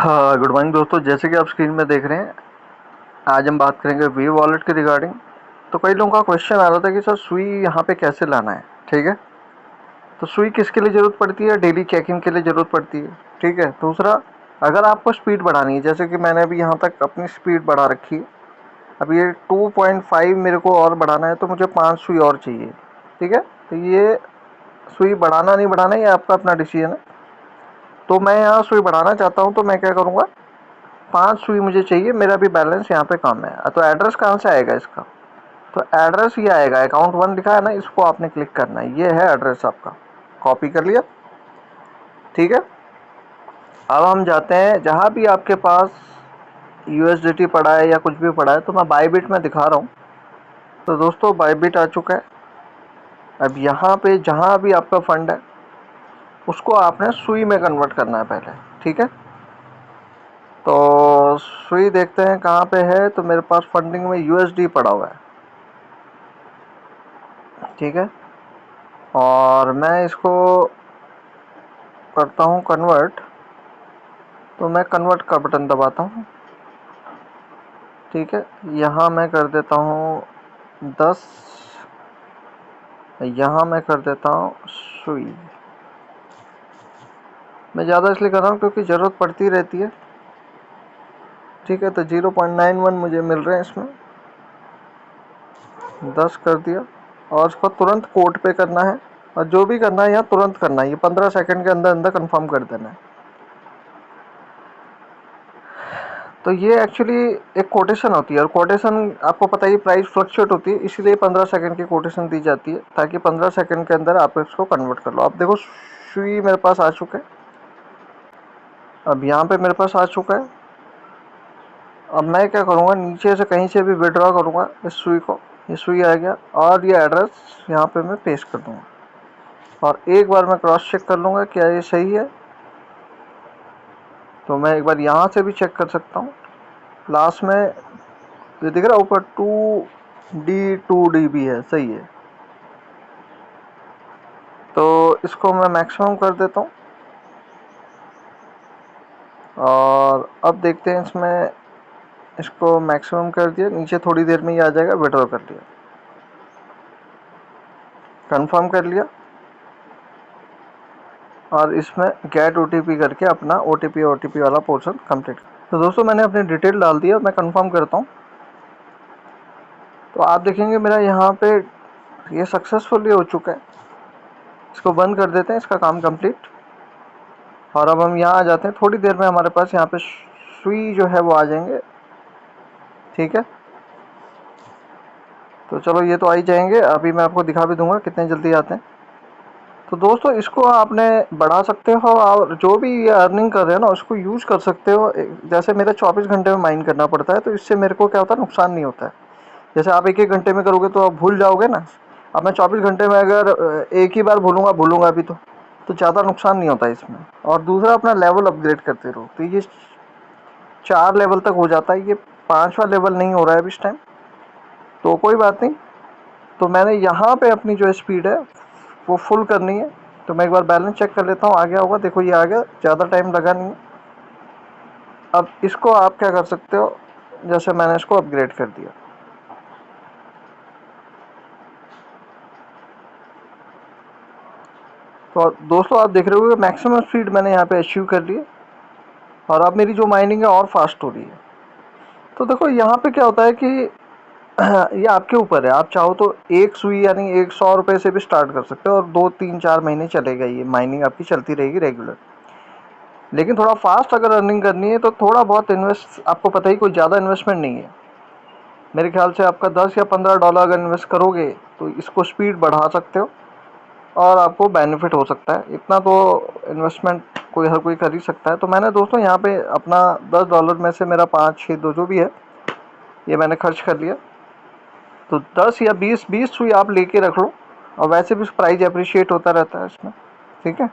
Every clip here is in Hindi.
हाँ, गुड मॉर्निंग दोस्तों। जैसे कि आप स्क्रीन में देख रहे हैं, आज हम बात करेंगे वी वॉलेट के रिगार्डिंग। तो कई लोगों का क्वेश्चन आ रहा था कि सर सुई यहाँ पे कैसे लाना है। ठीक है, तो सुई किसके लिए ज़रूरत पड़ती है? डेली चेकिंग के लिए ज़रूरत पड़ती है। ठीक है। दूसरा, अगर आपको स्पीड बढ़ानी है, जैसे कि मैंने अभी यहाँ तक अपनी स्पीड बढ़ा रखी है, अब ये 2.5 मेरे को और बढ़ाना है, तो मुझे 5 सुई और चाहिए। ठीक है, तो ये सुई बढ़ाना नहीं बढ़ाना ये आपका अपना डिसीजन है। तो मैं यहाँ सुई बढ़ाना चाहता हूँ, तो मैं क्या करूँगा, 5 सुई मुझे चाहिए, मेरा भी बैलेंस यहाँ पे कम है। तो एड्रेस कहाँ से आएगा इसका? तो एड्रेस ये आएगा, अकाउंट 1 लिखा है ना, इसको आपने क्लिक करना है। ये है एड्रेस आपका, कॉपी कर लिया। ठीक है, अब हम जाते हैं जहाँ भी आपके पास यूएसडीटी पड़ा है या कुछ भी पड़ा है। तो मैं बायबिट में दिखा रहा हूँ। तो दोस्तों बायबिट आ चुका है। अब यहाँ पे जहाँ भी आपका फंड है उसको आपने सुई में कन्वर्ट करना है पहले। ठीक है, तो सुई देखते हैं कहाँ पे है। तो मेरे पास फंडिंग में यूएसडी पड़ा हुआ है। ठीक है, और मैं इसको करता हूँ कन्वर्ट। तो मैं कन्वर्ट का बटन दबाता हूँ। ठीक है, यहाँ मैं कर देता हूँ 10, यहाँ मैं कर देता हूँ सुई। मैं ज़्यादा इसलिए कर रहा हूँ क्योंकि ज़रूरत पड़ती रहती है। ठीक है, तो 0.91 मुझे मिल रहे हैं इसमें। 10 कर दिया, और इसको तुरंत कोड पे करना है। और जो भी करना है यहाँ तुरंत करना है, ये 15 सेकंड के अंदर अंदर कंफर्म कर देना है। तो ये एक्चुअली एक कोटेशन होती है, और कोटेशन आपको पता ही प्राइस फ्लक्चुएट होती है, इसीलिए 15 सेकंड की कोटेशन दी जाती है, ताकि 15 सेकंड के अंदर आप इसको कन्वर्ट कर लो। अब देखो सुई मेरे पास आ चुका है। अब यहाँ पे मेरे पास आ चुका है। अब मैं क्या करूँगा, नीचे से कहीं से भी विड्रॉ करूँगा इस सुई को। ये सुई आ गया, और ये एड्रेस यहाँ पे मैं पेस्ट कर दूँगा, और एक बार मैं क्रॉस चेक कर लूँगा क्या ये सही है। तो मैं एक बार यहाँ से भी चेक कर सकता हूँ। लास्ट में ये दिख रहा है ऊपर 2D है, सही है। तो इसको मैं मैक्सिमम कर देता हूँ, और अब देखते हैं इसमें। इसको मैक्सिमम कर दिया, नीचे थोड़ी देर में ही आ जाएगा। विड्रॉ कर लिया, कंफर्म कर लिया, और इसमें गेट ओटीपी करके अपना ओटीपी वाला पोर्शन कंप्लीट। तो दोस्तों मैंने अपनी डिटेल डाल दिया, मैं कंफर्म करता हूँ। तो आप देखेंगे मेरा यहाँ पे ये सक्सेसफुली हो चुका है। इसको बंद कर देते हैं, इसका काम कंप्लीट। और अब हम यहाँ आ जाते हैं। थोड़ी देर में हमारे पास यहाँ पे सुई जो है वो आ जाएंगे। ठीक है, तो चलो ये तो आ ही जाएंगे। अभी मैं आपको दिखा भी दूंगा कितने जल्दी आते हैं। तो दोस्तों इसको आपने बढ़ा सकते हो, और जो भी ये अर्निंग कर रहे हो ना उसको यूज कर सकते हो। जैसे मेरा 24 घंटे में माइन करना पड़ता है, तो इससे मेरे को क्या होता है, नुकसान नहीं होता है। जैसे आप एक एक घंटे में करोगे तो आप भूल जाओगे ना। अब मैं 24 घंटे में अगर एक ही बार भूलूंगा भी तो ज़्यादा नुकसान नहीं होता इसमें। और दूसरा, अपना लेवल अपग्रेड करते रहो। तो ये 4 लेवल तक हो जाता है, ये 5वां लेवल नहीं हो रहा है अभी इस टाइम, तो कोई बात नहीं। तो मैंने यहाँ पे अपनी जो स्पीड है वो फुल करनी है। तो मैं एक बार बैलेंस चेक कर लेता हूँ, आ गया होगा। देखो ये आ गया, ज़्यादा टाइम लगा नहीं। अब इसको आप क्या कर सकते हो, जैसे मैंने इसको अपग्रेड कर दिया। तो दोस्तों आप देख रहे हो मैक्सिमम स्पीड मैंने यहाँ पे अचीव कर ली है, और अब मेरी जो माइनिंग है और फास्ट हो रही है। तो देखो यहाँ पे क्या होता है कि ये आपके ऊपर है। आप चाहो तो एक सुई यानी 100 रुपये से भी स्टार्ट कर सकते हो, और 2 3 4 महीने चलेगा, ये माइनिंग आपकी चलती रहेगी रेगुलर। लेकिन थोड़ा फास्ट अगर अर्निंग करनी है तो थोड़ा बहुत इन्वेस्ट, आपको पता ही कोई ज़्यादा इन्वेस्टमेंट नहीं है। मेरे ख्याल से आपका $10 या $15 अगर इन्वेस्ट करोगे तो इसको स्पीड बढ़ा सकते हो, और आपको बेनिफिट हो सकता है। इतना तो इन्वेस्टमेंट हर कोई कर ही सकता है। तो मैंने दोस्तों यहाँ पे अपना $10 में से मेरा 5 6 2 जो भी है ये मैंने खर्च कर लिया। तो 10 या 20 सुई आप लेके रख लो, और वैसे भी प्राइस अप्रिशिएट होता रहता है इसमें। ठीक है,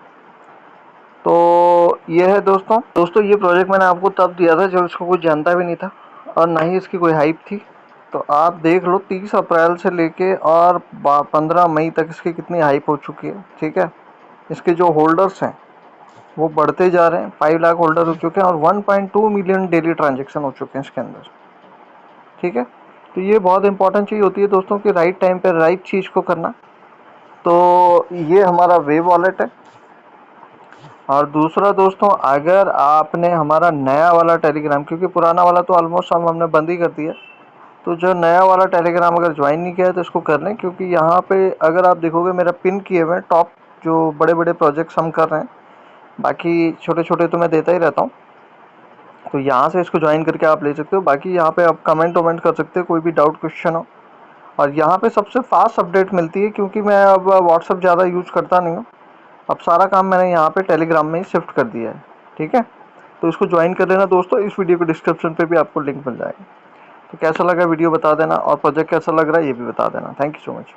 तो ये है दोस्तों ये प्रोजेक्ट मैंने आपको तब दिया था जब इसको कुछ जानता भी नहीं था, और ना ही इसकी कोई हाइप थी। तो आप देख लो 30 अप्रैल से लेके और 15 मई तक इसकी कितनी हाइप हो चुकी है। ठीक है, इसके जो होल्डर्स हैं वो बढ़ते जा रहे हैं, 5 लाख होल्डर हो चुके हैं और 1.2 मिलियन डेली ट्रांजेक्शन हो चुके हैं इसके अंदर। ठीक है, तो ये बहुत इंपॉर्टेंट चीज़ होती है दोस्तों कि राइट टाइम पे राइट चीज़ को करना। तो ये हमारा वेव वॉलेट है। और दूसरा दोस्तों, अगर आपने हमारा नया वाला टेलीग्राम, क्योंकि पुराना वाला तो ऑलमोस्ट हमने बंद ही कर दिया, तो जो नया वाला टेलीग्राम अगर ज्वाइन नहीं किया है तो इसको कर लें, क्योंकि यहाँ पे अगर आप देखोगे मेरा पिन किए हुए टॉप जो बड़े बड़े प्रोजेक्ट्स हम कर रहे हैं, बाकी छोटे छोटे तो मैं देता ही रहता हूँ। तो यहाँ से इसको ज्वाइन करके आप ले सकते हो। बाकी यहाँ पे आप कमेंट वमेंट कर सकते हो, कोई भी डाउट क्वेश्चन हो। और यहाँ पे सबसे फास्ट अपडेट मिलती है, क्योंकि मैं अब व्हाट्सअप ज़्यादा यूज़ करता नहीं हूँ। अब सारा काम मैंने यहाँ पे टेलीग्राम में ही शिफ्ट कर दिया है। ठीक है, तो इसको ज्वाइन कर लेना दोस्तों। इस वीडियो के डिस्क्रिप्शन पे भी आपको लिंक मिल जाएगा। तो कैसा लगा वीडियो बता देना, और प्रोजेक्ट कैसा लग रहा है ये भी बता देना। Thank you so much.